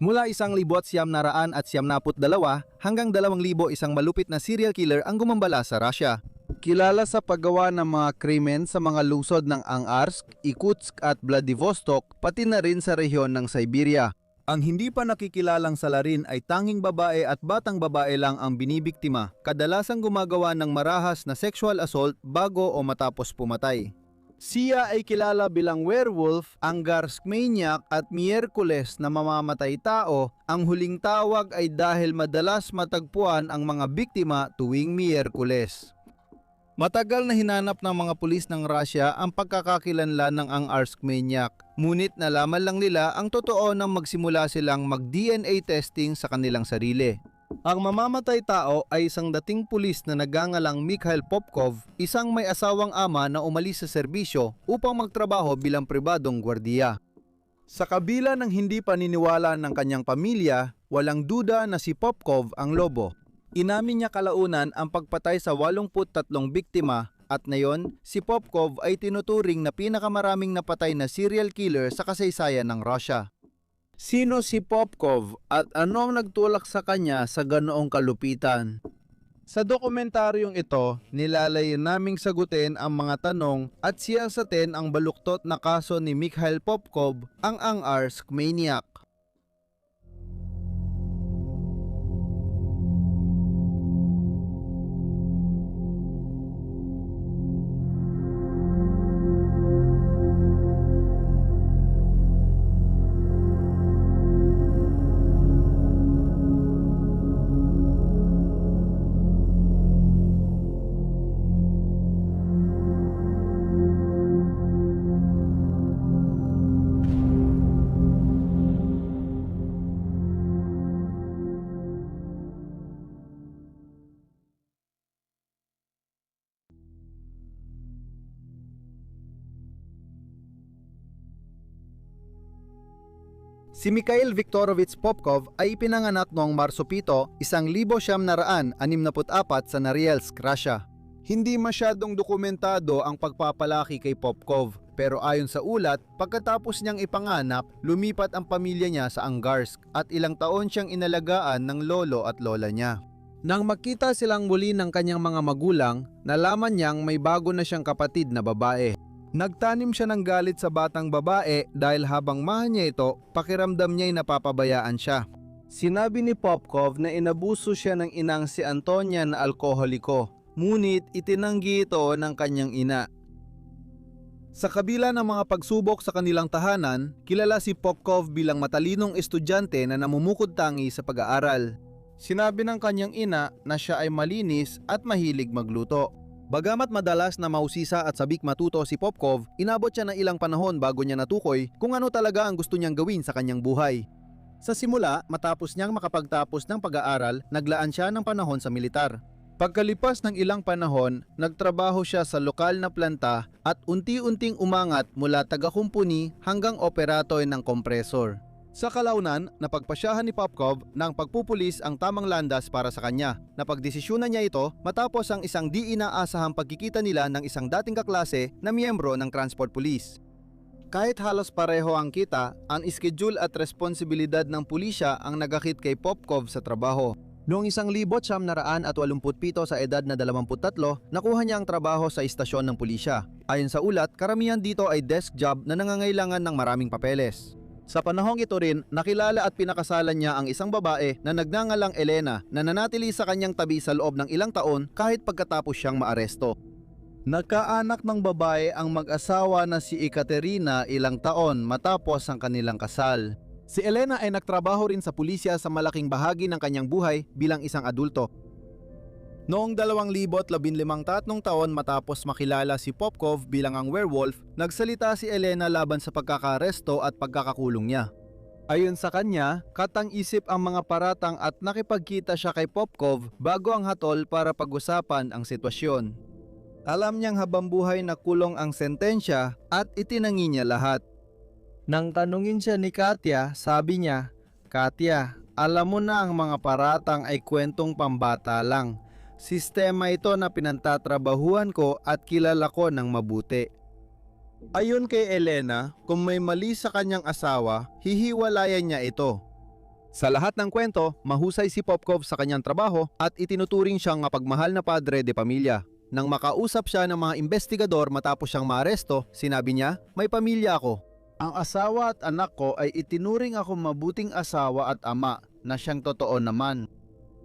Mula 1,900 at 92 hanggang 2,000 isang malupit na serial killer ang gumambala sa Russia. Kilala sa paggawa ng mga krimen sa mga lungsod ng Angarsk, Irkutsk at Vladivostok, pati na rin sa rehiyon ng Siberia. Ang hindi pa nakikilalang salarin ay tanging babae at batang babae lang ang binibiktima, kadalasang gumagawa ng marahas na sexual assault bago o matapos pumatay. Siya ay kilala bilang werewolf, Angarsk maniac at Miyerkules na mamamatay tao. Ang huling tawag ay dahil madalas matagpuan ang mga biktima tuwing Miyerkules. Matagal na hinanap ng mga pulis ng Russia ang pagkakakilanlan ng Angarsk maniac. Ngunit nalaman lang nila ang totoo nang magsimula silang mag-DNA testing sa kanilang sarili. Ang mamamatay tao ay isang dating pulis na nagangalang Mikhail Popkov, isang may asawang ama na umalis sa serbisyo upang magtrabaho bilang pribadong gwardiya. Sa kabila ng hindi paniniwala ng kanyang pamilya, walang duda na si Popkov ang lobo. Inamin niya kalaunan ang pagpatay sa 83 biktima at ngayon si Popkov ay tinuturing na pinakamaraming napatay na serial killer sa kasaysayan ng Russia. Sino si Popkov at anong nagtulak sa kanya sa ganoong kalupitan? Sa dokumentaryong ito, nilalayan naming sagutin ang mga tanong at siyasatin ang baluktot na kaso ni Mikhail Popkov, ang Angarsk maniac. Si Mikhail Viktorovich Popkov ay ipinanganak noong Marso 7, 1964 sa Norilsk, Russia. Hindi masyadong dokumentado ang pagpapalaki kay Popkov, pero ayon sa ulat, pagkatapos niyang ipanganak, lumipat ang pamilya niya sa Angarsk at ilang taon siyang inalagaan ng lolo at lola niya. Nang makita silang muli ng kanyang mga magulang, nalaman niyang may bago na siyang kapatid na babae. Nagtanim siya ng galit sa batang babae dahil habang mahal niya ito, pakiramdam niya'y napapabayaan siya. Sinabi ni Popkov na inabuso siya ng inang si Antonia na alkoholiko, ngunit itinanggi ito ng kanyang ina. Sa kabila ng mga pagsubok sa kanilang tahanan, kilala si Popkov bilang matalinong estudyante na namumukod-tangi sa pag-aaral. Sinabi ng kanyang ina na siya ay malinis at mahilig magluto. Bagamat madalas na mahusisa at sabik matuto si Popkov, inabot siya ng ilang panahon bago niya natukoy kung ano talaga ang gusto niyang gawin sa kanyang buhay. Sa simula, matapos niyang makapagtapos ng pag-aaral, naglaan siya ng panahon sa militar. Pagkalipas ng ilang panahon, nagtrabaho siya sa lokal na planta at unti-unting umangat mula taga-kumpuni hanggang operatoy ng kompresor. Sa kalaunan, napagpasyahan ni Popkov ng pagpupulis ang tamang landas para sa kanya. Napagdesisyunan niya ito matapos ang isang di inaasahang pagkikita nila ng isang dating kaklase na miyembro ng transport police. Kahit halos pareho ang kita, ang schedule at responsibilidad ng pulisya ang nagakit kay Popkov sa trabaho. Noong 1987 sa edad na 23, nakuha niya ang trabaho sa istasyon ng pulisya. Ayon sa ulat, karamihan dito ay desk job na nangangailangan ng maraming papeles. Sa panahong ito rin, nakilala at pinakasalan niya ang isang babae na nagngangalang Elena na nanatili sa kanyang tabi sa loob ng ilang taon kahit pagkatapos siyang maaresto. Nagkaanak ng babae ang mag-asawa na si Ekaterina ilang taon matapos ang kanilang kasal. Si Elena ay nagtrabaho rin sa pulisya sa malaking bahagi ng kanyang buhay bilang isang adulto. Noong 2015 taon matapos makilala si Popkov bilang ang werewolf, nagsalita si Elena laban sa pagkakaresto at pagkakakulong niya. Ayon sa kanya, katang-isip ang mga paratang at nakipagkita siya kay Popkov bago ang hatol para pag-usapan ang sitwasyon. Alam niyang habang buhay na kulong ang sentensya at itinangi niya lahat. Nang tanungin siya ni Katya, sabi niya, "Katya, alam mo na ang mga paratang ay kwentong pambata lang. Sistema ito na pinantatrabahuan ko at kilala ko ng mabuti." Ayon kay Elena, kung may mali sa kanyang asawa, hihiwalayan niya ito. Sa lahat ng kwento, mahusay si Popkov sa kanyang trabaho at itinuturing siyang mapagmahal na padre de pamilya. Nang makausap siya ng mga investigador matapos siyang maaresto, sinabi niya, "May pamilya ako. Ang asawa at anak ko ay itinuring ako mabuting asawa at ama na siyang totoo naman."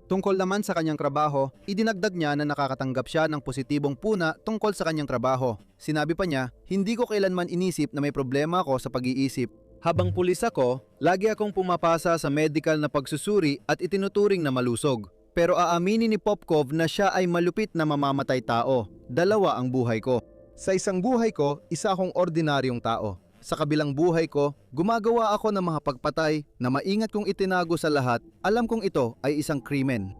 Tungkol naman sa kanyang trabaho, idinagdag niya na nakakatanggap siya ng positibong puna tungkol sa kanyang trabaho. Sinabi pa niya, "Hindi ko kailanman inisip na may problema ako sa pag-iisip. Habang pulis ako, lagi akong pumapasa sa medical na pagsusuri at itinuturing na malusog. Pero aaminin ni Popkov na siya ay malupit na mamamatay tao. Dalawa ang buhay ko. Sa isang buhay ko, isa akong ordinaryong tao. Sa kabilang buhay ko, gumagawa ako ng mga pagpatay na maingat kong itinago sa lahat. Alam kong ito ay isang krimen."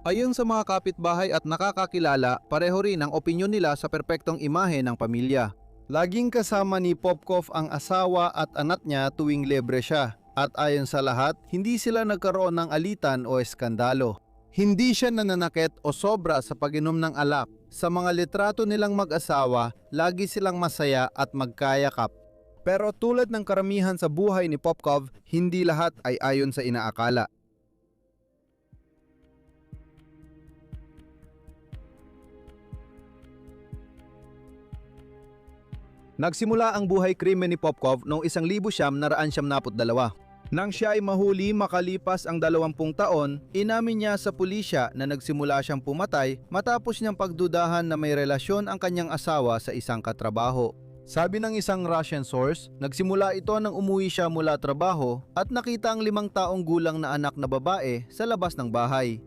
Ayon sa mga kapitbahay at nakakakilala, pareho rin ang opinyon nila sa perpektong imahe ng pamilya. Laging kasama ni Popkov ang asawa at anak niya tuwing libre siya. At ayon sa lahat, hindi sila nagkaroon ng alitan o eskandalo. Hindi siya nananakit o sobra sa pag-inom ng alak. Sa mga litrato nilang mag-asawa, lagi silang masaya at magkayakap. Pero tulad ng karamihan sa buhay ni Popkov, hindi lahat ay ayon sa inaakala. Nagsimula ang buhay krimen ni Popkov noong 1992. Nang siya ay mahuli makalipas ang 20 taon, inamin niya sa pulisya na nagsimula siyang pumatay matapos niyang pagdudahan na may relasyon ang kanyang asawa sa isang katrabaho. Sabi ng isang Russian source, nagsimula ito nang umuwi siya mula trabaho at nakita ang 5 taong gulang na anak na babae sa labas ng bahay.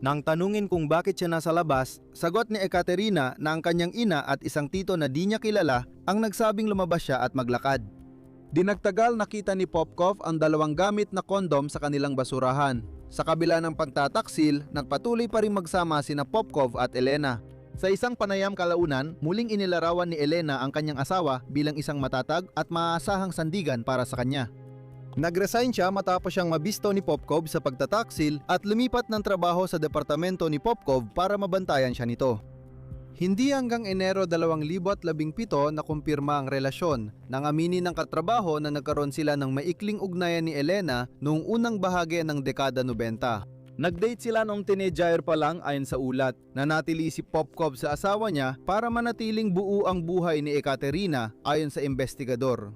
Nang tanungin kung bakit siya nasa labas, sagot ni Ekaterina na ang kanyang ina at isang tito na di niya kilala ang nagsabing lumabas siya at maglakad. Dinagtagal nakita ni Popkov ang 2 gamit na kondom sa kanilang basurahan. Sa kabila ng pagtataksil, nagpatuloy pa rin magsama sina Popkov at Elena. Sa isang panayam kalaunan, muling inilarawan ni Elena ang kanyang asawa bilang isang matatag at maaasahang sandigan para sa kanya. Nag-resign siya matapos siyang mabisto ni Popkov sa pagtataksil at lumipat ng trabaho sa departamento ni Popkov para mabantayan siya nito. Hindi hanggang Enero 2017 na kumpirma ang relasyon nang aminin ng katrabaho na nagkaroon sila ng maikling ugnayan ni Elena noong unang bahagi ng dekada 90. Nag-date sila noong teenager pa lang ayon sa ulat. Nanatili si Popkov sa asawa niya para manatiling buo ang buhay ni Ekaterina ayon sa investigador.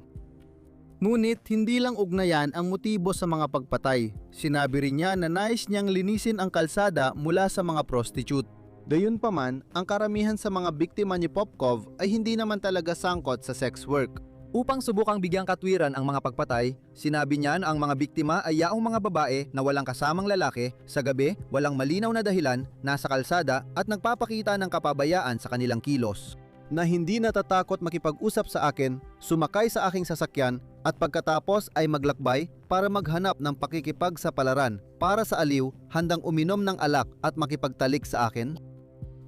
Ngunit hindi lang ugnayan ang motibo sa mga pagpatay. Sinabi rin niya na nais niyang linisin ang kalsada mula sa mga prostitute. Gayunpaman, ang karamihan sa mga biktima ni Popkov ay hindi naman talaga sangkot sa sex work. Upang subukang bigyang katwiran ang mga pagpatay, sinabi niya na ang mga biktima ay yaong mga babae na walang kasamang lalaki, sa gabi, walang malinaw na dahilan, nasa kalsada at nagpapakita ng kapabayaan sa kanilang kilos. Na hindi natatakot makipag-usap sa akin, sumakay sa aking sasakyan at pagkatapos ay maglakbay para maghanap ng pakikipagsapalaran para sa aliw, handang uminom ng alak at makipagtalik sa akin.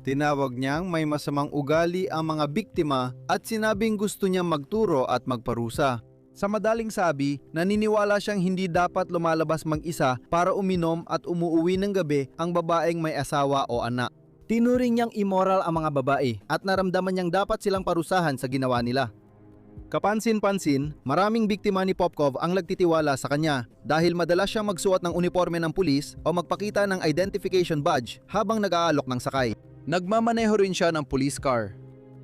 Tinawag niyang may masamang ugali ang mga biktima at sinabing gusto niyang magturo at magparusa. Sa madaling sabi, naniniwala siyang hindi dapat lumalabas mag-isa para uminom at umuuwi ng gabi ang babaeng may asawa o anak. Tinuring niyang immoral ang mga babae at naramdaman niyang dapat silang parusahan sa ginawa nila. Kapansin-pansin, maraming biktima ni Popkov ang nagtitiwala sa kanya dahil madalas siyang magsuot ng uniforme ng pulis o magpakita ng identification badge habang nag-aalok ng sakay. Nagmamaneho rin siya ng police car.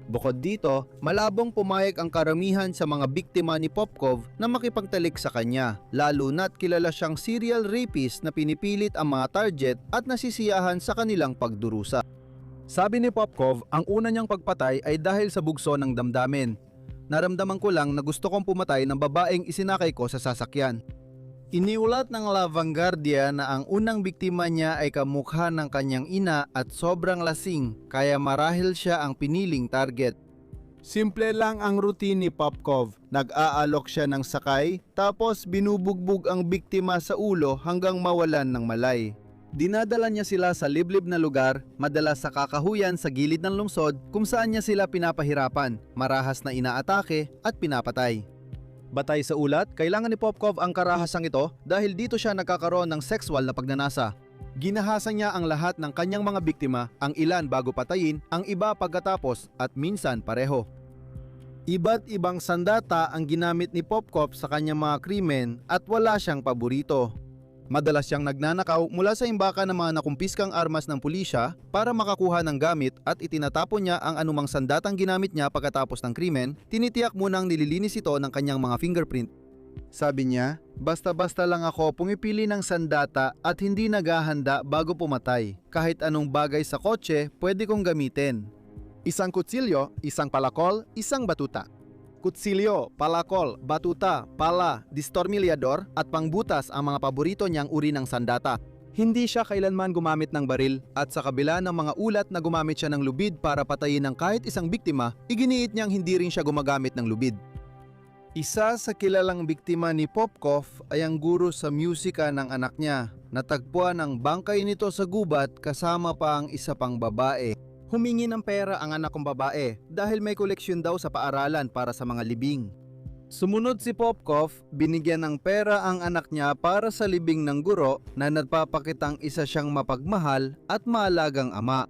Bukod dito, malabong pumayag ang karamihan sa mga biktima ni Popkov na makipagtalik sa kanya, lalo na't kilala siyang serial rapist na pinipilit ang mga target at nasisiyahan sa kanilang pagdurusa. Sabi ni Popkov, ang una niyang pagpatay ay dahil sa bugso ng damdamin. Naramdaman ko lang na gusto kong pumatay ng babaeng isinakay ko sa sasakyan. Iniulat ng La Vanguardia na ang unang biktima niya ay kamukha ng kanyang ina at sobrang lasing, kaya marahil siya ang piniling target. Simple lang ang routine ni Popkov. Nag-aalok siya ng sakay, tapos binubugbog ang biktima sa ulo hanggang mawalan ng malay. Dinadala niya sila sa liblib na lugar, madalas sa kakahuyan sa gilid ng lungsod kung saan niya sila pinapahirapan, marahas na inaatake at pinapatay. Batay sa ulat, kailangan ni Popkov ang karahasang ito dahil dito siya nagkakaroon ng sexual na pagnanasa. Ginahasa niya ang lahat ng kanyang mga biktima, ang ilan bago patayin, ang iba pagkatapos at minsan pareho. Iba't ibang sandata ang ginamit ni Popkov sa kanyang mga krimen at wala siyang paborito. Madalas siyang nagnanakaw mula sa imbakan ng mga nakumpiskang armas ng pulisya para makakuha ng gamit at itinatapon niya ang anumang sandatang ginamit niya pagkatapos ng krimen, tinitiyak munang nililinis ito ng kanyang mga fingerprint. Sabi niya, basta-basta lang ako pumipili ng sandata at hindi naghahanda bago pumatay. Kahit anong bagay sa kotse pwede kong gamitin. Isang kutsilyo, isang palakol, isang batuta. Kutsilyo, palakol, batuta, pala, distormilyador at pangbutas ang mga paborito niyang uri ng sandata. Hindi siya kailanman gumamit ng baril at sa kabila ng mga ulat na gumamit siya ng lubid para patayin ng kahit isang biktima, iginiit niyang hindi rin siya gumagamit ng lubid. Isa sa kilalang biktima ni Popkov ay ang guro sa musika ng anak niya. Natagpuan ang bangkay nito sa gubat kasama pa ang isa pang babae. Humingi ng pera ang anak kong babae dahil may koleksyon daw sa paaralan para sa mga libing. Sumunod si Popkov, binigyan ng pera ang anak niya para sa libing ng guro na nagpapakitang isa siyang mapagmahal at maalagang ama.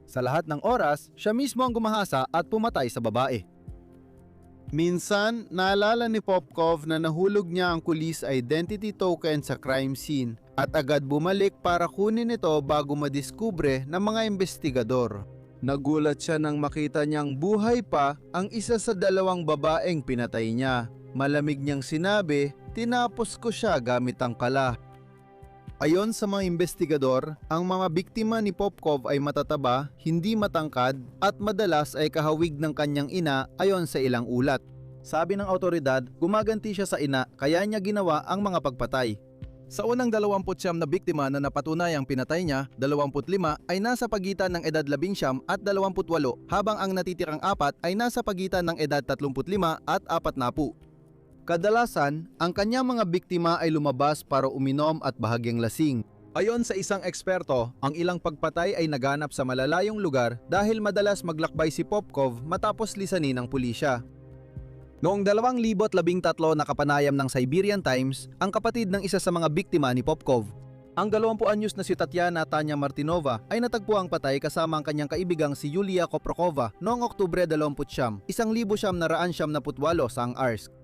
Sa lahat ng oras, siya mismo ang gumahasa at pumatay sa babae. Minsan, naalala ni Popkov na nahulog niya ang police identity token sa crime scene at agad bumalik para kunin ito bago madiskubre ng mga investigador. Nagulat siya nang makita niyang buhay pa ang isa sa dalawang babaeng pinatay niya. Malamig niyang sinabi, tinapos ko siya gamit ang kala. Ayon sa mga investigador, ang mga biktima ni Popkov ay matataba, hindi matangkad at madalas ay kahawig ng kanyang ina ayon sa ilang ulat. Sabi ng awtoridad, gumaganti siya sa ina kaya niya ginawa ang mga pagpatay. Sa unang 29 na biktima na napatunayang pinatay niya, 25 ay nasa pagitan ng edad 19 at 28 habang ang natitirang 4 ay nasa pagitan ng edad 35 at 40. Kadalasan, ang kanyang mga biktima ay lumabas para uminom at bahagyang lasing. Ayon sa isang eksperto, ang ilang pagpatay ay naganap sa malalayong lugar dahil madalas maglakbay si Popkov matapos lisanin ng pulisya. Noong 2013 nakapanayam ng Siberian Times ang kapatid ng isa sa mga biktima ni Popkov. Ang 20 anyos na si Tatiana Tanya Martinova ay natagpuang patay kasama ang kanyang kaibigang si Yulia Koprokova noong Oktubre 29, 1978 sa Arsk.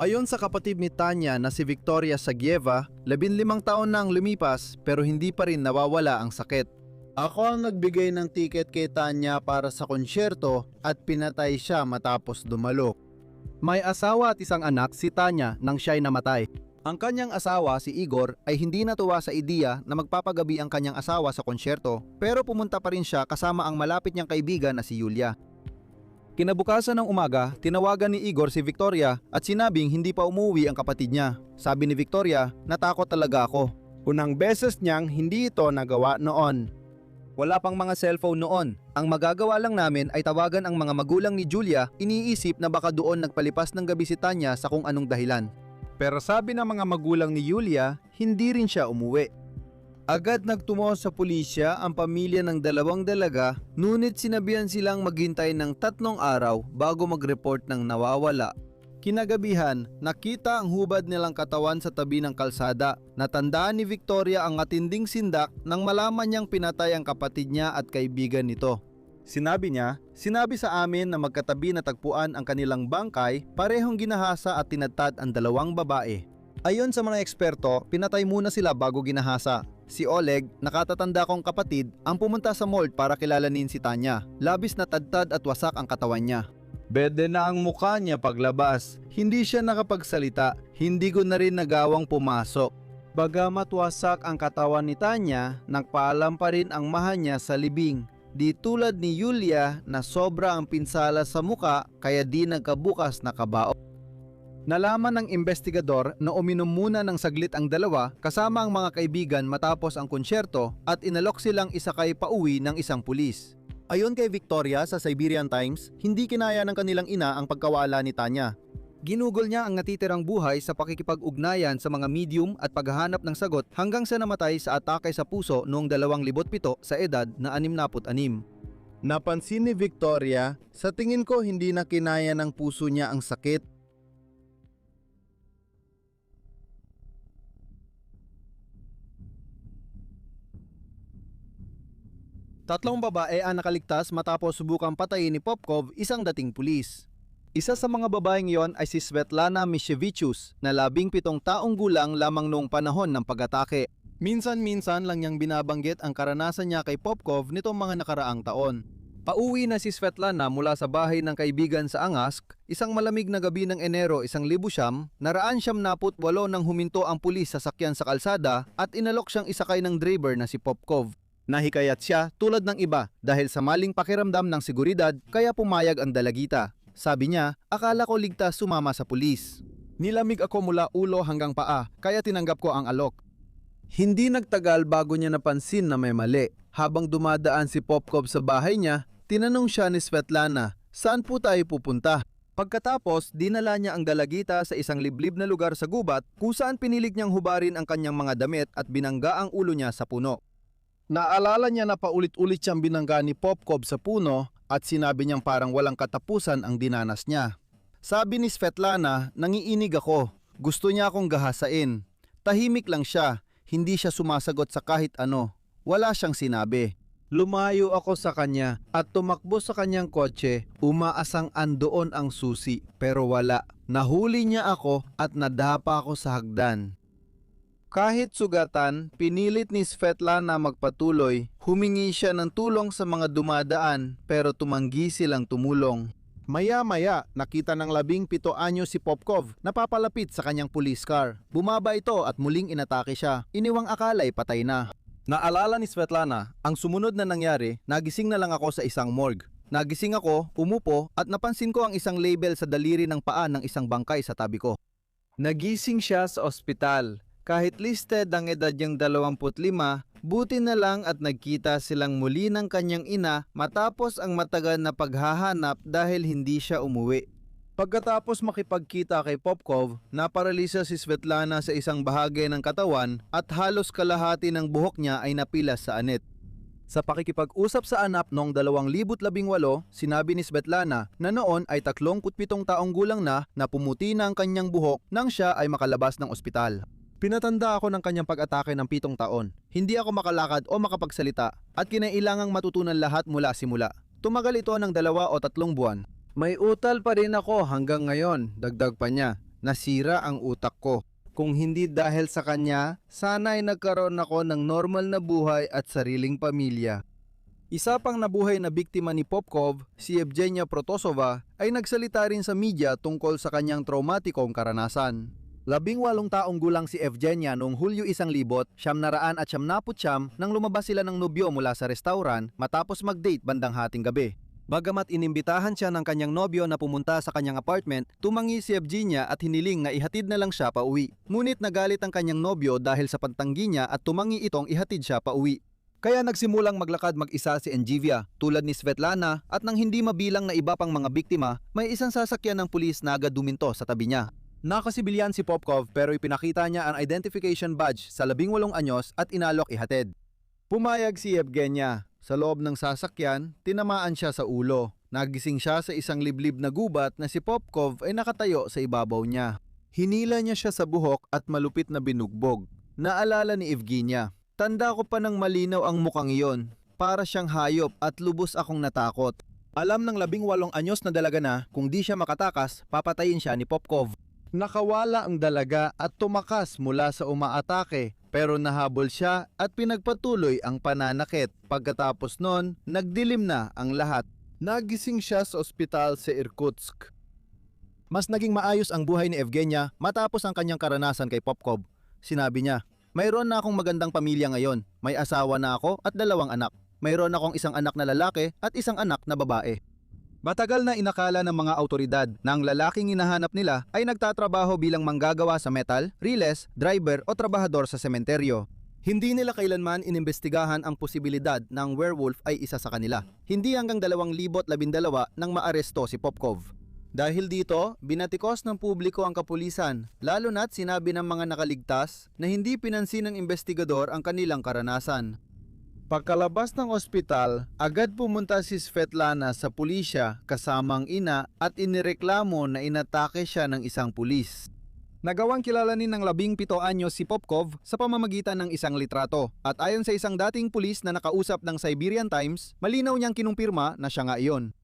Ayon sa kapatid ni Tanya na si Victoria Sagieva, 15 taon na ang lumipas pero hindi pa rin nawawala ang sakit. Ako ang nagbigay ng tiket kay Tanya para sa konsyerto at pinatay siya matapos dumalo. May asawa at isang anak si Tanya nang siya'y namatay. Ang kanyang asawa si Igor ay hindi natuwa sa ideya na magpapagabi ang kanyang asawa sa konsyerto pero pumunta pa rin siya kasama ang malapit niyang kaibigan na si Yulia. Kinabukasan ng umaga, tinawagan ni Igor si Victoria at sinabing hindi pa umuwi ang kapatid niya. Sabi ni Victoria, natakot talaga ako. Unang beses niyang hindi ito nagawa noon. Wala pang mga cellphone noon. Ang magagawa lang namin ay tawagan ang mga magulang ni Julia, iniisip na baka doon nagpalipas ng gabi si Tanya sa kung anong dahilan. Pero sabi ng mga magulang ni Julia, hindi rin siya umuwi. Agad nagtungo sa pulisya ang pamilya ng dalawang dalaga, ngunit sinabihan silang maghintay ng 3 araw bago mag-report ng nawawala. Kinagabihan, nakita ang hubad nilang katawan sa tabi ng kalsada. Natandaan ni Victoria ang matinding sindak nang malaman niyang pinatay ang kapatid niya at kaibigan nito. Sinabi niya, sinabi sa amin na magkatabi na tagpuan ang kanilang bangkay, parehong ginahasa at tinadtad ang dalawang babae. Ayon sa mga eksperto, pinatay muna sila bago ginahasa. Si Oleg, nakatatanda kong kapatid, ang pumunta sa mall para kilalanin si Tanya. Labis na tadtad at wasak ang katawan niya. Bede na ang mukha niya paglabas. Hindi siya nakapagsalita, hindi ko na rin nagawang pumasok. Bagamat wasak ang katawan ni Tanya, nagpaalam pa rin ang maha niya sa libing. Di tulad ni Yulia na sobra ang pinsala sa muka kaya di nagkabukas na kabao. Nalaman ng investigador na uminom muna ng saglit ang dalawa kasama ang mga kaibigan matapos ang konsyerto at inalok silang isakay pauwi ng isang pulis. Ayon kay Victoria sa Siberian Times, hindi kinaya ng kanilang ina ang pagkawala ni Tanya. Ginugol niya ang natitirang buhay sa pakikipag-ugnayan sa mga medium at paghahanap ng sagot hanggang sa namatay sa atake sa puso noong 2007 sa edad na 66. Napansin ni Victoria, sa tingin ko hindi na kinaya ng puso niya ang sakit. Tatlong babae ang nakaligtas matapos subukang patayin ni Popkov isang dating pulis. Isa sa mga babaeng yon ay si Svetlana Mishevichus na 17 taong gulang lamang noong panahon ng pag-atake. Minsan-minsan lang niyang binabanggit ang karanasan niya kay Popkov nitong mga nakaraang taon. Pauwi na si Svetlana mula sa bahay ng kaibigan sa Angask, isang malamig na gabi ng Enero 1900, naraan siyam naput walo nang huminto ang pulis sa sakyan sa kalsada at inalok siyang isakay ng driver na si Popkov. Nahikayat siya tulad ng iba dahil sa maling pakiramdam ng seguridad kaya pumayag ang dalagita. Sabi niya, akala ko ligtas sumama sa pulis. Nilamig ako mula ulo hanggang paa kaya tinanggap ko ang alok. Hindi nagtagal bago niya napansin na may mali. Habang dumadaan si Popkov sa bahay niya, tinanong siya ni Svetlana, saan po tayo pupunta? Pagkatapos, dinala niya ang dalagita sa isang liblib na lugar sa gubat kung saan pinilit niyang hubarin ang kanyang mga damit at binangga ang ulo niya sa puno. Naalala niya na paulit-ulit siyang binangga ni Popkov sa puno at sinabi niyang parang walang katapusan ang dinanas niya. Sabi ni Svetlana, nangiinig ako. Gusto niya akong gahasain. Tahimik lang siya, hindi siya sumasagot sa kahit ano. Wala siyang sinabi. Lumayo ako sa kanya at tumakbo sa kanyang kotse, umaasang andoon ang susi pero wala. Nahuli niya ako at nadapa ako sa hagdan. Kahit sugatan, pinilit ni Svetlana magpatuloy. Humingi siya ng tulong sa mga dumadaan pero tumanggi silang tumulong. Maya-maya, nakita ng 17 anyo si Popkov na papalapit sa kanyang police car. Bumaba ito at muling inatake siya. Iniwang akala'y patay na. Naalala ni Svetlana, ang sumunod na nangyari, nagising na lang ako sa isang morgue. Nagising ako, umupo at napansin ko ang isang label sa daliri ng paa ng isang bangkay sa tabi ko. Nagising siya sa ospital. Kahit listed ang edad niyang 25, buti na lang at nagkita silang muli ng kanyang ina matapos ang matagal na paghahanap dahil hindi siya umuwi. Pagkatapos makipagkita kay Popkov, naparalisa si Svetlana sa isang bahagi ng katawan at halos kalahati ng buhok niya ay napilas sa anit. Sa pakikipag-usap sa anak noong 2018, sinabi ni Svetlana na noon ay 37 taong gulang na pumuti na ang kanyang buhok nang siya ay makalabas ng ospital. Pinatanda ako ng kanyang pag-atake ng 7 taon. Hindi ako makalakad o makapagsalita at kinailangang matutunan lahat mula simula. Tumagal ito ng 2 o 3 buwan. May utal pa rin ako hanggang ngayon, dagdag pa niya. Nasira ang utak ko. Kung hindi dahil sa kanya, sana ay nagkaroon ako ng normal na buhay at sariling pamilya. Isa pang nabuhay na biktima ni Popkov, si Evgenia Protosova, ay nagsalita rin sa media tungkol sa kanyang traumatikong karanasan. 18 taong gulang si Evgenia noong Hulyo 1900 nang lumabas sila ng nobyo mula sa restaurant matapos mag-date bandang hating gabi. Bagamat inimbitahan siya ng kanyang nobyo na pumunta sa kanyang apartment, tumangi si Evgenia at hiniling na ihatid na lang siya pauwi. Ngunit nagalit ang kanyang nobyo dahil sa pantanggi niya at tumangi itong ihatid siya pauwi. Kaya nagsimulang maglakad mag-isa si Engivia tulad ni Svetlana at nang hindi mabilang na iba pang mga biktima, may isang sasakyan ng pulis na agad duminto sa tabi niya. Nakasibilyan si Popkov pero ipinakita niya ang identification badge sa 18 anyos at inalok ihatid. Pumayag si Evgenia. Sa loob ng sasakyan, tinamaan siya sa ulo. Nagising siya sa isang liblib na gubat na si Popkov ay nakatayo sa ibabaw niya. Hinila niya siya sa buhok at malupit na binugbog. Naalala ni Evgenia, tanda ko pa ng malinaw ang mukhang iyon. Para siyang hayop at lubos akong natakot. Alam ng 18 anyos na dalaga na kung di siya makatakas, papatayin siya ni Popkov. Nakawala ang dalaga at tumakas mula sa umaatake pero nahabol siya at pinagpatuloy ang pananakit. Pagkatapos nun, nagdilim na ang lahat. Nagising siya sa ospital sa Irkutsk. Mas naging maayos ang buhay ni Evgenia matapos ang kanyang karanasan kay Popkov. Sinabi niya, mayroon na akong magandang pamilya ngayon. May asawa na ako at 2 anak. Mayroon akong isang anak na lalaki at isang anak na babae. Matagal na inakala ng mga autoridad na ang lalaking hinahanap nila ay nagtatrabaho bilang manggagawa sa metal, riles, driver o trabahador sa sementeryo. Hindi nila kailanman inimbestigahan ang posibilidad na ang werewolf ay isa sa kanila. Hindi hanggang 2012 nang maaresto si Popkov. Dahil dito, binatikos ng publiko ang kapulisan, lalo na't sinabi ng mga nakaligtas na hindi pinansin ng investigador ang kanilang karanasan. Pagkalabas ng ospital, agad pumunta si Svetlana sa pulisya kasama ang ina at inireklamo na inatake siya ng isang pulis. Nagawang kilalanin ng 17 anyos si Popkov sa pamamagitan ng isang litrato at ayon sa isang dating pulis na nakausap ng Siberian Times, malinaw niyang kinumpirma na siya nga iyon.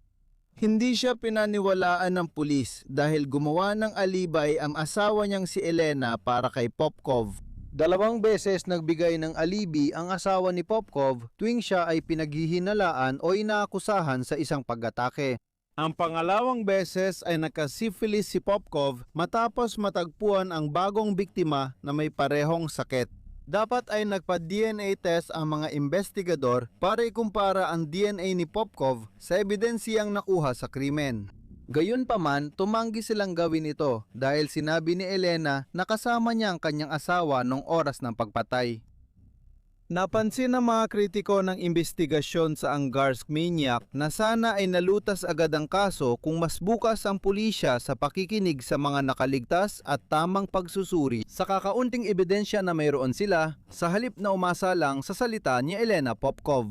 Hindi siya pinaniwalaan ng pulis dahil gumawa ng alibay ang asawa niyang si Elena para kay Popkov. 2 beses nagbigay ng alibi ang asawa ni Popkov tuwing siya ay pinaghihinalaan o inaakusahan sa isang pag-atake. Ang pangalawang beses ay nagka-syphilis si Popkov matapos matagpuan ang bagong biktima na may parehong sakit. Dapat ay nagpa-DNA test ang mga investigador para ikumpara ang DNA ni Popkov sa ebidensiyang nakuha sa krimen. Gayunpaman, tumanggi silang gawin ito dahil sinabi ni Elena na kasama niya ang kanyang asawa noong oras ng pagpatay. Napansin ng mga kritiko ng investigasyon sa Angarsk Maniac na sana ay nalutas agad ang kaso kung mas bukas ang pulisya sa pakikinig sa mga nakaligtas at tamang pagsusuri sa kakaunting ebidensya na mayroon sila sa halip na umasa lang sa salita ni Elena Popkov.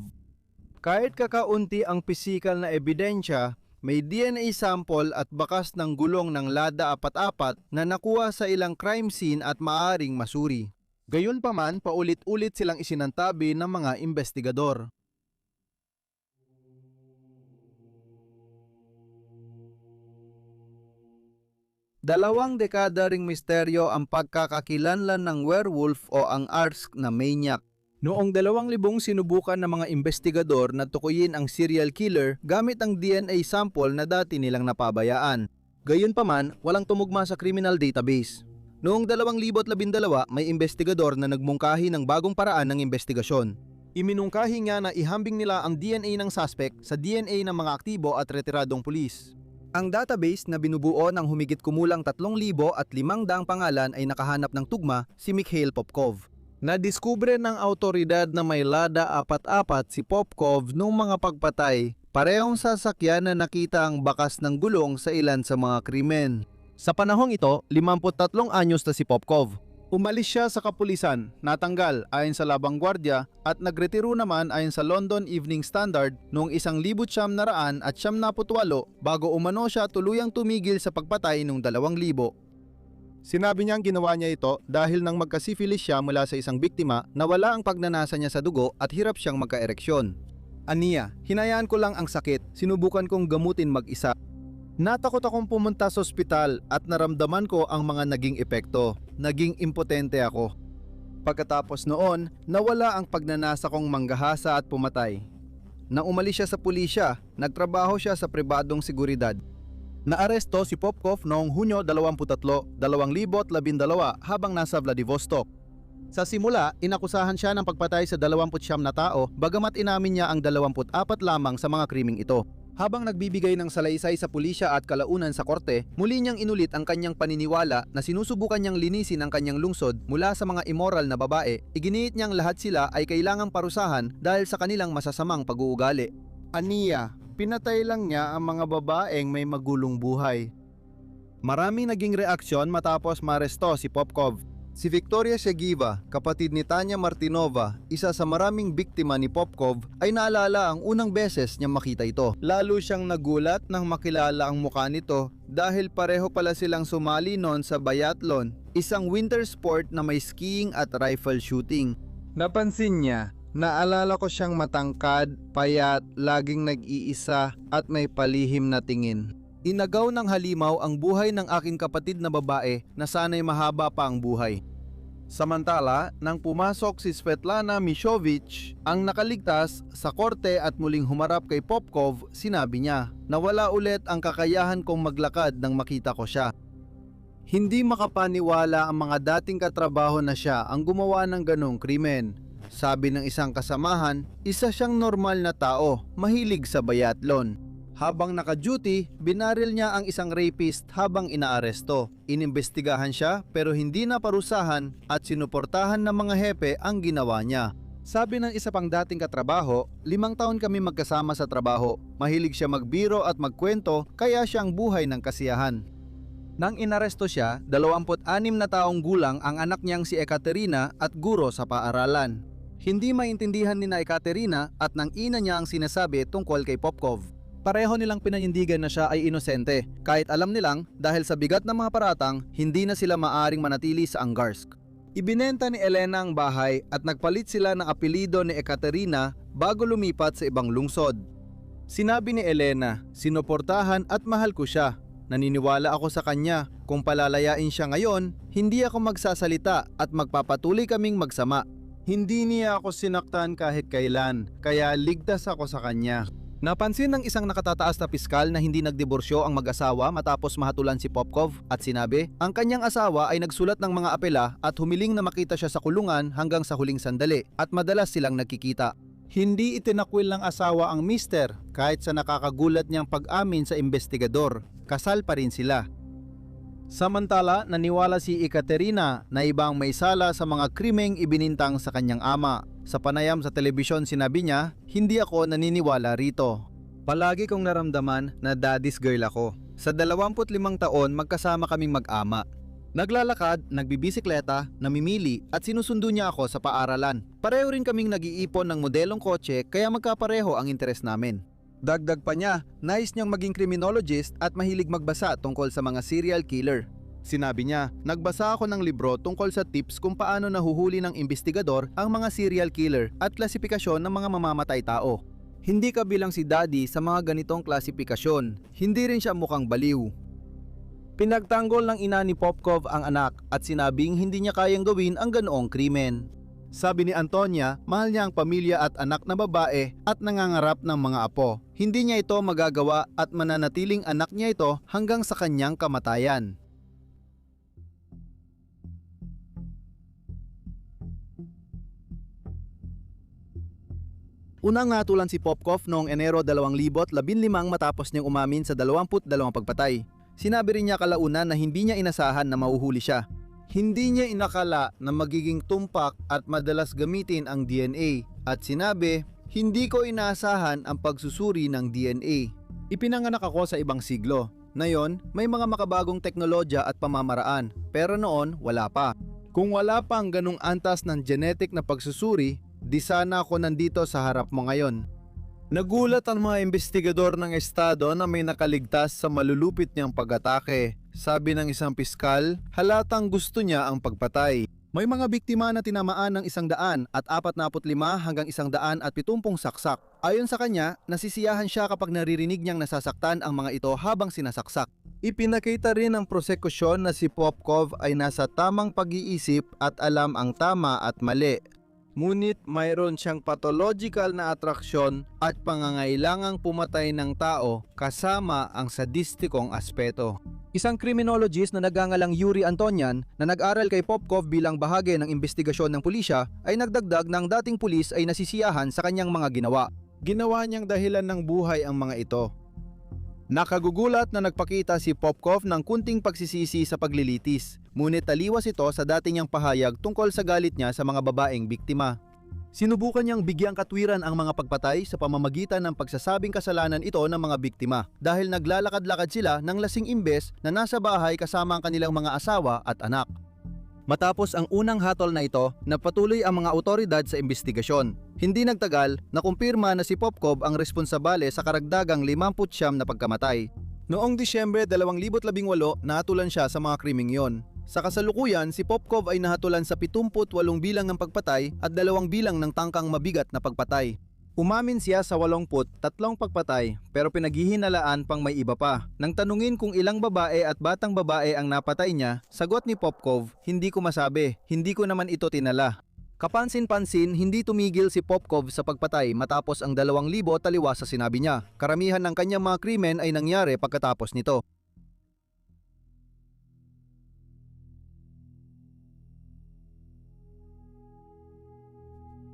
Kahit kakaunti ang pisikal na ebidensya, may DNA sample at bakas ng gulong ng Lada 44 na nakuha sa ilang crime scene at maaring masuri. Gayunpaman, paulit-ulit silang isinantabi ng mga investigador. Dalawang dekada ring misteryo ang pagkakakilanlan ng werewolf o ang Arsk na maniac. Noong 2000 sinubukan ng mga investigador na tukuyin ang serial killer gamit ang DNA sample na dati nilang napabayaan. Gayunpaman, walang tumugma sa criminal database. Noong 2012, may investigador na nagmungkahi ng bagong paraan ng investigasyon. Iminungkahi nga na ihambing nila ang DNA ng suspect sa DNA ng mga aktibo at retiradong pulis. Ang database na binubuo ng humigit kumulang 3,500 pangalan ay nakahanap ng tugma si Mikhail Popkov. Nadiskubre ng autoridad na may Lada 44 si Popkov noong mga pagpatay, parehong sasakyan na nakita ang bakas ng gulong sa ilan sa mga krimen. Sa panahong ito, 53 anyos na si Popkov. Umalis siya sa kapulisan, natanggal ayon sa labang gwardya at nagretiro naman ayon sa London Evening Standard noong 1978 bago umano siya tuluyang tumigil sa pagpatay noong 2000. Sinabi niyang ginawa niya ito dahil nang magka-syphilis siya mula sa isang biktima na wala ang pagnanasa niya sa dugo at hirap siyang magka-ereksyon. Aniya, hinayaan ko lang ang sakit, sinubukan kong gamutin mag-isa. Natakot akong pumunta sa ospital at naramdaman ko ang mga naging epekto. Naging impotente ako. Pagkatapos noon, nawala ang pagnanasa kong manggahasa at pumatay. Nang umalis siya sa pulisya, nagtrabaho siya sa pribadong seguridad. Naaresto si Popkov noong Hunyo 23, 2012 habang nasa Vladivostok. Sa simula, inakusahan siya ng pagpatay sa 29 na tao bagamat inamin niya ang 24 lamang sa mga krimeng ito. Habang nagbibigay ng salaysay sa pulisya at kalaunan sa korte, muli niyang inulit ang kanyang paniniwala na sinusubukan niyang linisin ang kanyang lungsod mula sa mga immoral na babae. Iginiit niyang lahat sila ay kailangang parusahan dahil sa kanilang masasamang pag-uugali. Aniya, pinatay lang niya ang mga babaeng may magulong buhay. Maraming naging reaksyon matapos maresto si Popkov. Si Victoria Shegiva, kapatid ni Tanya Martinova, isa sa maraming biktima ni Popkov, ay naalala ang unang beses niya makita ito. Lalo siyang nagulat nang makilala ang mukha nito dahil pareho pala silang sumali noon sa biathlon, isang winter sport na may skiing at rifle shooting. Napansin niya, naalala ko siyang matangkad, payat, laging nag-iisa at may palihim na tingin. Inagaw ng halimaw ang buhay ng aking kapatid na babae na sana'y mahaba pa ang buhay. Samantala, nang pumasok si Svetlana Mishovich, ang nakaligtas sa korte at muling humarap kay Popkov, sinabi niya, nawala ulit ang kakayahan kong maglakad nang makita ko siya. Hindi makapaniwala ang mga dating katrabaho na siya ang gumawa ng ganong krimen. Sabi ng isang kasamahan, isa siyang normal na tao, mahilig sa biathlon. Habang naka-duty, binaril niya ang isang rapist habang inaaresto. Inimbestigahan siya pero hindi naparusahan at sinuportahan ng mga hepe ang ginawa niya. Sabi ng isa pang dating katrabaho, 5 taon kami magkasama sa trabaho. Mahilig siya magbiro at magkwento kaya siya ang buhay ng kasiyahan. Nang inaresto siya, 26 na taong gulang ang anak niyang si Ekaterina at guro sa paaralan. Hindi maintindihan ni na Ekaterina at ng ina niya ang sinasabi tungkol kay Popkov. Pareho nilang pinanindigan na siya ay inosente, kahit alam nilang dahil sa bigat ng mga paratang, hindi na sila maaring manatili sa Angarsk. Ibinenta ni Elena ang bahay at nagpalit sila ng apelido ni Ekaterina bago lumipat sa ibang lungsod. Sinabi ni Elena, sinuportahan at mahal ko siya. Naniniwala ako sa kanya. Kung palalayain siya ngayon, hindi ako magsasalita at magpapatuloy kaming magsama. Hindi niya ako sinaktan kahit kailan, kaya ligtas ako sa kanya. Napansin ng isang nakatataas na piskal na hindi nagdiborsyo ang mag-asawa matapos mahatulan si Popkov at sinabi, ang kanyang asawa ay nagsulat ng mga apela at humiling na makita siya sa kulungan hanggang sa huling sandali at madalas silang nagkikita. Hindi itinakwil ng asawa ang mister kahit sa nakakagulat niyang pag-amin sa investigador. Kasal pa rin sila. Samantala, naniwala si Ekaterina na ibang may sala sa mga krimeng ibinintang sa kanyang ama. Sa panayam sa telebisyon sinabi niya, hindi ako naniniwala rito. Palagi kong naramdaman na daddy's girl ako. Sa 25 taon magkasama kaming mag-ama. Naglalakad, nagbibisikleta, namimili at sinusundo niya ako sa paaralan. Pareho rin kaming nag-iipon ng modelong kotse kaya magkapareho ang interes namin. Dagdag pa niya, nais niyang maging criminologist at mahilig magbasa tungkol sa mga serial killer. Sinabi niya, nagbasa ako ng libro tungkol sa tips kung paano nahuhuli ng investigador ang mga serial killer at klasifikasyon ng mga mamamatay tao. Hindi kabilang si Daddy sa mga ganitong klasifikasyon. Hindi rin siya mukhang baliw. Pinagtanggol ng ina ni Popkov ang anak at sinabing hindi niya kayang gawin ang ganoong krimen. Sabi ni Antonia, mahal niya ang pamilya at anak na babae at nangangarap ng mga apo. Hindi niya ito magagawa at mananatiling anak niya ito hanggang sa kanyang kamatayan. Unang hatulan si Popkov noong Enero 2015 matapos niyang umamin sa 22 pagpatay. Sinabi rin niya kalaunan na hindi niya inasahan na mahuhuli siya. Hindi niya inakala na magiging tumpak at madalas gamitin ang DNA at sinabi, hindi ko inaasahan ang pagsusuri ng DNA. Ipinanganak ako sa ibang siglo. Ngayon, may mga makabagong teknolohiya at pamamaraan, pero noon wala pa. Kung wala pa ang ganung antas ng genetic na pagsusuri, di sana ako nandito sa harap mo ngayon. Nagulat ang mga investigador ng estado na may nakaligtas sa malulupit niyang pag-atake. Sabi ng isang piskal, halatang gusto niya ang pagpatay. May mga biktima na tinamaan ng 100 at 45 hanggang 170 saksak. Ayon sa kanya, nasisiyahan siya kapag naririnig niyang nasasaktan ang mga ito habang sinasaksak. Ipinakita rin ng prosekusyon na si Popkov ay nasa tamang pag-iisip at alam ang tama at mali. Ngunit mayroon siyang pathological na atraksyon at pangangailangang pumatay ng tao kasama ang sadistikong aspeto. Isang criminologist na nagangalang Yuri Antonian na nag-aral kay Popkov bilang bahagi ng investigasyon ng pulisya ay nagdagdag ng dating pulis ay nasisiyahan sa kanyang mga ginawa. Ginawa niyang dahilan ng buhay ang mga ito. Nakagugulat na nagpakita si Popkov ng kunting pagsisisi sa paglilitis, ngunit taliwas ito sa dati niyang pahayag tungkol sa galit niya sa mga babaeng biktima. Sinubukan niyang bigyang katwiran ang mga pagpatay sa pamamagitan ng pagsasabing kasalanan ito ng mga biktima dahil naglalakad-lakad sila ng lasing imbes na nasa bahay kasama ang kanilang mga asawa at anak. Matapos ang unang hatol na ito, napatuloy ang mga otoridad sa investigasyon. Hindi nagtagal, nakumpirma na si Popkov ang responsabale sa karagdagang 59 na pagkamatay. Noong Disyembre 2018, nahatulan siya sa mga krimeng yon. Sa kasalukuyan, si Popkov ay nahatulan sa 78 bilang ng pagpatay at 2 bilang ng tangkang mabigat na pagpatay. Umamin siya sa 83 pagpatay pero pinaghihinalaan pang may iba pa. Nang tanungin kung ilang babae at batang babae ang napatay niya, sagot ni Popkov, hindi ko masabi, hindi ko naman ito tinala. Kapansin-pansin, hindi tumigil si Popkov sa pagpatay matapos ang 2,000 taliwas sa sinabi niya. Karamihan ng kanyang mga krimen ay nangyari pagkatapos nito.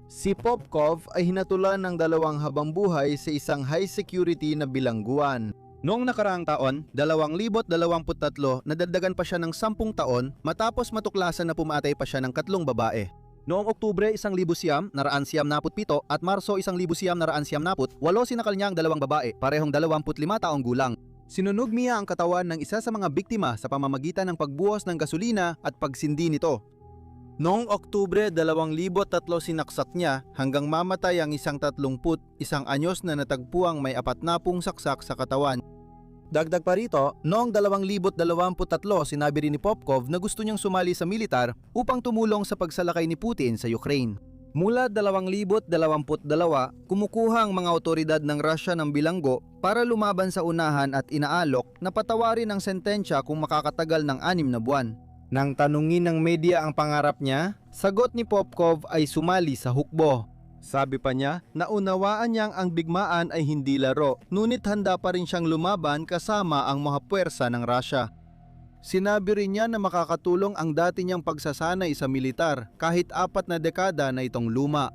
Si Popkov ay hinatulan ng 2 habambuhay sa isang high security na bilangguan. Noong nakaraang taon, 2023, nadagdagan pa siya ng 10 taon matapos matuklasan na pumatay pa siya ng 3 babae. Noong Oktubre 1997 at Marso 1998, sinakal niya ang 2 babae, parehong 25 taong gulang. Sinunog niya ang katawan ng isa sa mga biktima sa pamamagitan ng pagbuhos ng gasolina at pagsindi nito. Noong Oktubre 2003 sinaksak niya hanggang mamatay ang isang 31 anyos na natagpuang may 40 saksak sa katawan. Dagdag pa rito, noong 2023 sinabi rin ni Popkov na gusto niyang sumali sa militar upang tumulong sa pagsalakay ni Putin sa Ukraine. Mula 2022, kumukuha ang mga otoridad ng Russia ng bilanggo para lumaban sa unahan at inaalok na patawarin ang sentensya kung makakatagal ng 6 na buwan. Nang tanungin ng media ang pangarap niya, sagot ni Popkov ay sumali sa hukbo. Sabi pa niya, naunawaan niyang ang digmaan ay hindi laro, ngunit handa pa rin siyang lumaban kasama ang mga puwersa ng Russia. Sinabi rin niya na makakatulong ang dati niyang pagsasanay sa militar kahit 4 na dekada na itong luma.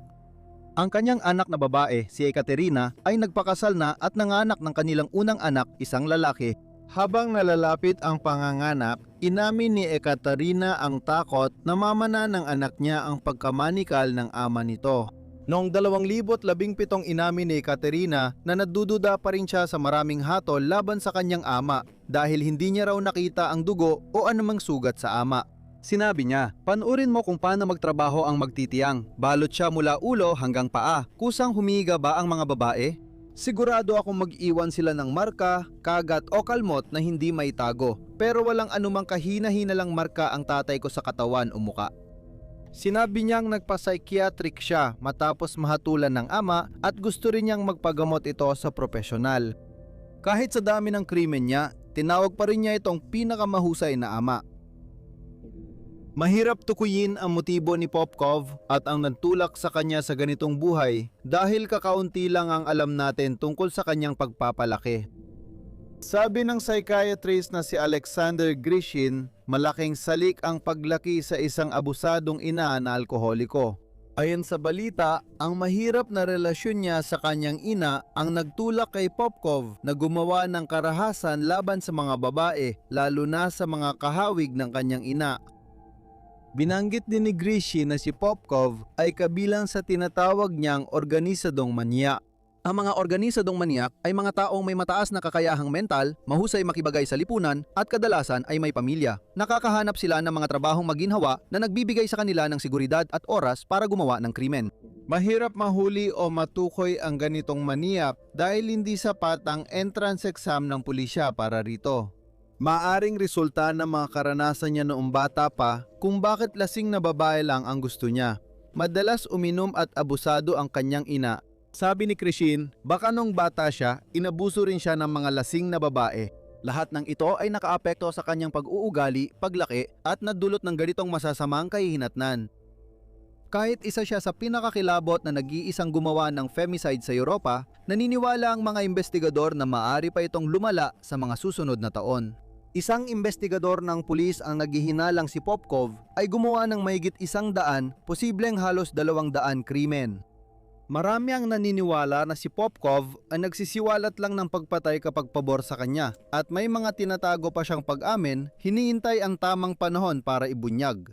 Ang kanyang anak na babae, si Ekaterina, ay nagpakasal na at nanganak ng kanilang unang anak, isang lalaki. Habang nalalapit ang panganganak, inamin ni Ekaterina ang takot na mamana ng anak niya ang pagkamanikal ng ama nito. Noong 2017 inamin ni Ekaterina na nadududa pa rin siya sa maraming hatol laban sa kanyang ama dahil hindi niya raw nakita ang dugo o anumang sugat sa ama. Sinabi niya, panuurin mo kung paano magtrabaho ang magtitiyang. Balot siya mula ulo hanggang paa. Kusang humiga ba ang mga babae? Sigurado akong mag-iwan sila ng marka, kagat o kalmot na hindi may tago. Pero walang anumang kahina-hinalang marka ang tatay ko sa katawan o muka. Sinabi niyang nagpa-psychiatric siya matapos mahatulan ng ama at gusto rin niyang magpagamot ito sa profesional. Kahit sa dami ng krimen niya, tinawag pa rin niya itong pinakamahusay na ama. Mahirap tukuyin ang motibo ni Popkov at ang nagtulak sa kanya sa ganitong buhay dahil kakaunti lang ang alam natin tungkol sa kanyang pagpapalaki. Sabi ng psychiatrist na si Alexander Grishin, malaking salik ang paglaki sa isang abusadong ina na alkoholiko. Ayon sa balita, ang mahirap na relasyon niya sa kanyang ina ang nagtulak kay Popkov na gumawa ng karahasan laban sa mga babae, lalo na sa mga kahawig ng kanyang ina. Binanggit din ni Grishin na si Popkov ay kabilang sa tinatawag niyang organisadong manyak. Ang mga organisadong manyak ay mga taong may mataas na kakayahang mental, mahusay makibagay sa lipunan at kadalasan ay may pamilya. Nakakahanap sila ng mga trabahong maginhawa na nagbibigay sa kanila ng seguridad at oras para gumawa ng krimen. Mahirap mahuli o matukoy ang ganitong maniyak dahil hindi sapat ang entrance exam ng pulisya para rito. Maaring resulta ng mga karanasan niya noong bata pa kung bakit lasing na babae lang ang gusto niya. Madalas uminom at abusado ang kanyang ina. Sabi ni Grishin, baka nung bata siya, inabuso rin siya ng mga lasing na babae. Lahat ng ito ay nakaapekto sa kanyang pag-uugali, paglaki at nadulot ng ganitong masasamang kahihinatnan. Kahit isa siya sa pinakakilabot na nag-iisang gumawa ng femicide sa Europa, naniniwala ang mga investigador na maaari pa itong lumala sa mga susunod na taon. Isang investigador ng pulis ang naghihinalang si Popkov ay gumawa ng mahigit 100, posibleng halos 200 krimen. Marami ang naniniwala na si Popkov ay nagsisiwalat lang ng pagpatay kapag pabor sa kanya at may mga tinatago pa siyang pag-amin, hinihintay ang tamang panahon para ibunyag.